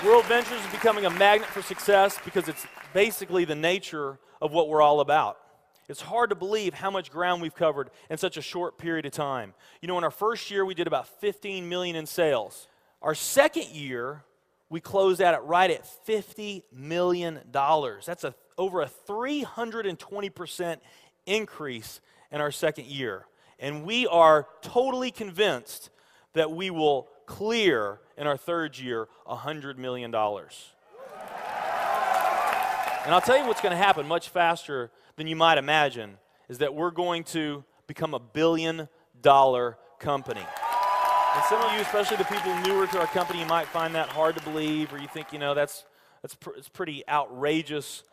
WorldVentures is becoming a magnet for success because it's basically the nature of what we're all about. It's hard to believe how much ground we've covered in such a short period of time. You know, in our first year, we did about 15 million in sales. Our second year, we closed out right at $50 million. That's over a 320% increase in our second year. And we are totally convinced that we will clear in our third year $100 million. And I'll tell you what's going to happen much faster than you might imagine is that we're going to become a $1 billion company. And some of you, especially the people newer to our company, you might find that hard to believe, or you think, you know, it's pretty outrageous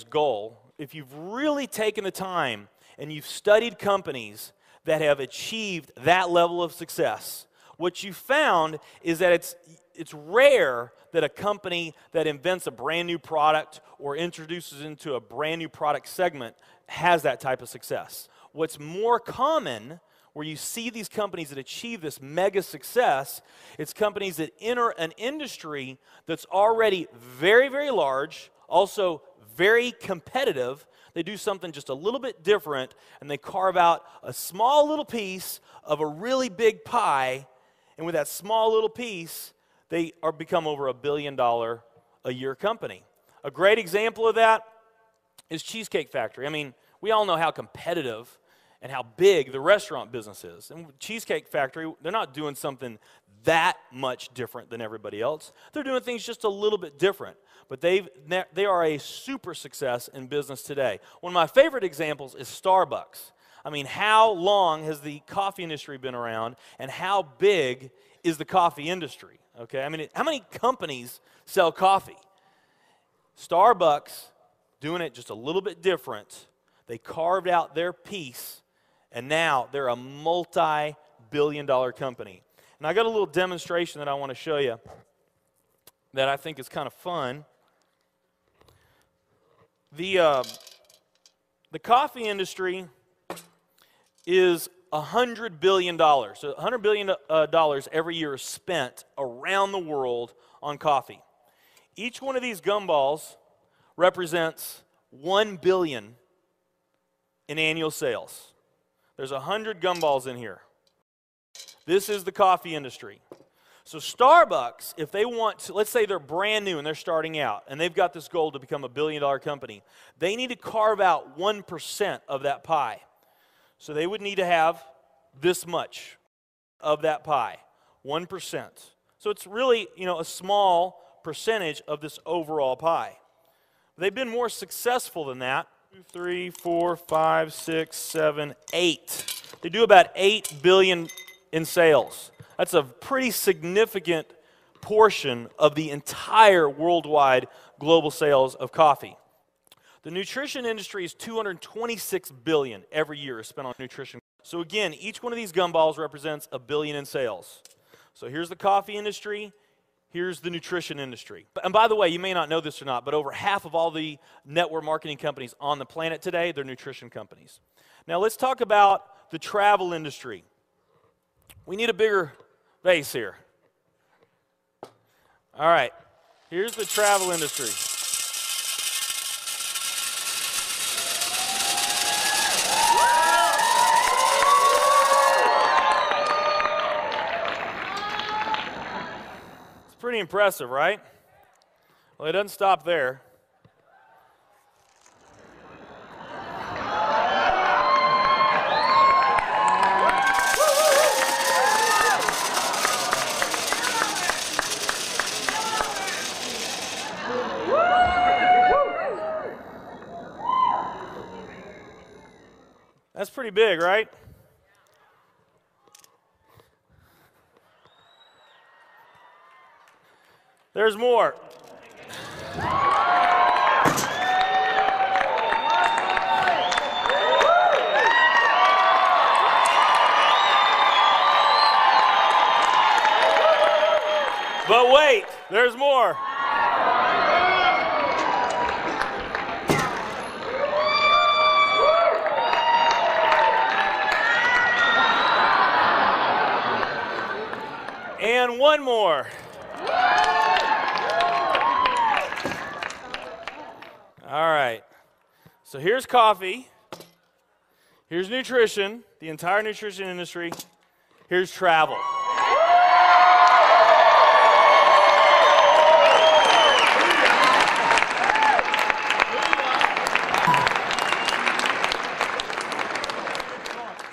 goal. If you've really taken the time and you've studied companies that have achieved that level of success, what you found is that it's rare that a company that invents a brand new product or introduces into a brand new product segment has that type of success. What's more common, where you see these companies that achieve this mega success, it's companies that enter an industry that's already very, very large, also very competitive. They do something just a little bit different, and they carve out a small little piece of a really big pie, and with that small little piece, they become over a $1 billion a year company. A great example of that is Cheesecake Factory. I mean, we all know how competitive and how big the restaurant business is. And Cheesecake Factory, they're not doing something that much different than everybody else. They're doing things just a little bit different. But they are a super success in business today. One of my favorite examples is Starbucks. I mean, how long has the coffee industry been around, and how big is the coffee industry? Okay, I mean, how many companies sell coffee? Starbucks, doing it just a little bit different, they carved out their piece, and now they're a multi-billion-dollar company. And I got a little demonstration that I want to show you that I think is kind of fun. The coffee industry is $100 billion. So $100 billion every year is spent around the world on coffee. Each one of these gumballs represents $1 billion in annual sales. There's 100 gumballs in here. This is the coffee industry. So Starbucks, if they want to, let's say they're brand new and they're starting out, and they've got this goal to become a $1 billion company, they need to carve out 1% of that pie. So they would need to have this much of that pie, 1%. So it's really, you know, a small percentage of this overall pie. They've been more successful than that. 2, 3, 4, 5, 6, 7, 8. They do about $8 billion in sales. That's a pretty significant portion of the entire worldwide global sales of coffee. The nutrition industry is $226 billion every year is spent on nutrition. So again, each one of these gumballs represents $1 billion in sales. So here's the coffee industry, here's the nutrition industry. And by the way, you may not know this or not, but over half of all the network marketing companies on the planet today, they're nutrition companies. Now let's talk about the travel industry. We need a bigger vase here. All right, here's the travel industry. Pretty impressive, right? Well, it doesn't stop there. That's pretty big, right? There's more. But wait, there's more. And one more. All right. So here's coffee. Here's nutrition, the entire nutrition industry. Here's travel.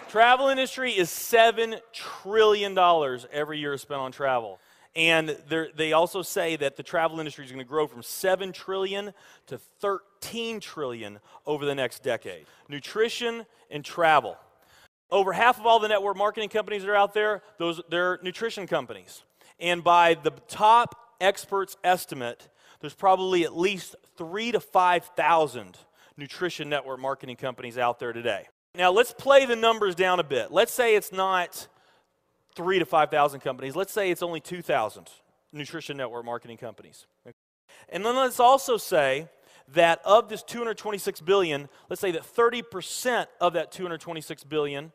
Travel industry is $7 trillion every year spent on travel. And they also say that the travel industry is going to grow from $7 trillion to $13 trillion over the next decade. Nutrition and travel. Over half of all the network marketing companies that are out there, they're nutrition companies. And by the top experts' estimate, there's probably at least 3,000 to 5,000 nutrition network marketing companies out there today. Now, let's play the numbers down a bit. Let's say it's not 3,000 to 5,000 companies. Let's say it's only 2,000 nutrition network marketing companies. And then let's also say that of this $226 billion, let's say that 30% of that $226 billion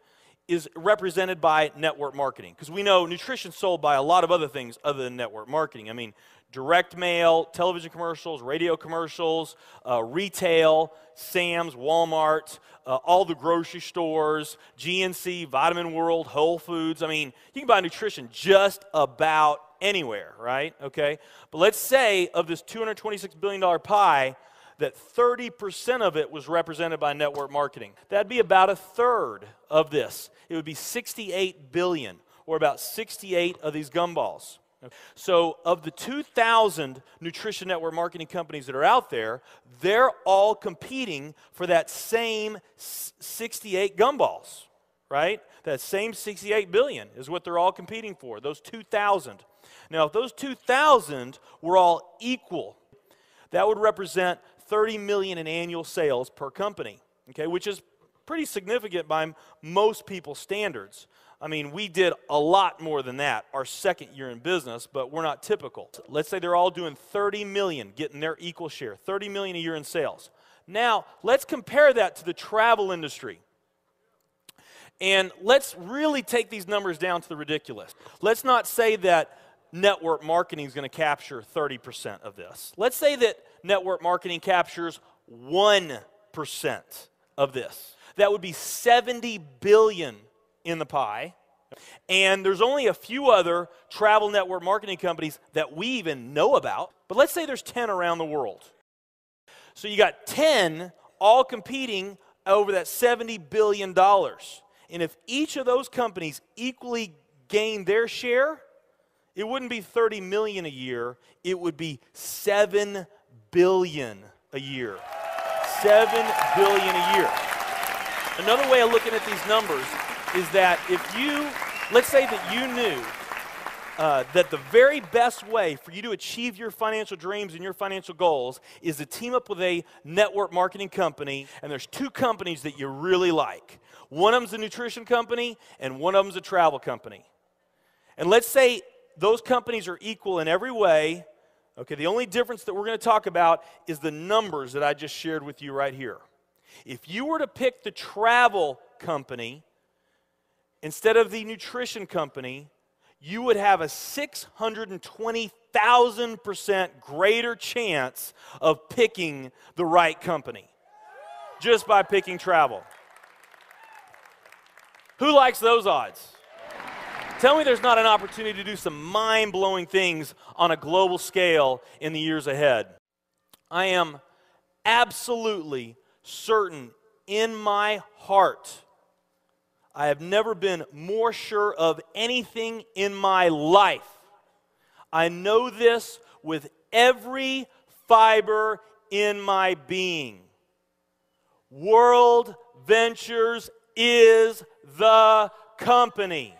is represented by network marketing. Because we know nutrition's sold by a lot of other things other than network marketing. I mean, direct mail, television commercials, radio commercials, retail, Sam's, Walmart, all the grocery stores, GNC, Vitamin World, Whole Foods. I mean, you can buy nutrition just about anywhere, right? Okay? But let's say of this $226 billion pie, that 30% of it was represented by network marketing. That'd be about a third of this. It would be 68 billion, or about 68 of these gumballs. So of the 2,000 nutrition network marketing companies that are out there, they're all competing for that same 68 gumballs, right? That same 68 billion is what they're all competing for, those 2,000. Now, if those 2,000 were all equal, that would represent 30 million in annual sales per company, okay, which is pretty significant by most people's standards. I mean, we did a lot more than that our second year in business, but we're not typical. Let's say they're all doing 30 million, getting their equal share, 30 million a year in sales. Now, let's compare that to the travel industry. And let's really take these numbers down to the ridiculous. Let's not say that network marketing is going to capture 30% of this. Let's say that network marketing captures 1% of this. That would be 70 billion in the pie. And there's only a few other travel network marketing companies that we even know about. But let's say there's 10 around the world. So you got 10 all competing over that $70 billion. And if each of those companies equally gain their share, it wouldn't be 30 million a year, it would be 7 billion a year. 7 billion a year. Another way of looking at these numbers is that if you, let's say that you knew that the very best way for you to achieve your financial dreams and your financial goals is to team up with a network marketing company, and there's two companies that you really like. One of them's a nutrition company, and one of them's a travel company. And let's say those companies are equal in every way. Okay, the only difference that we're going to talk about is the numbers that I just shared with you right here. If you were to pick the travel company instead of the nutrition company, you would have a 620,000% greater chance of picking the right company just by picking travel. Who likes those odds? Tell me there's not an opportunity to do some mind-blowing things on a global scale in the years ahead. I am absolutely certain in my heart, I have never been more sure of anything in my life. I know this with every fiber in my being. WorldVentures is the company.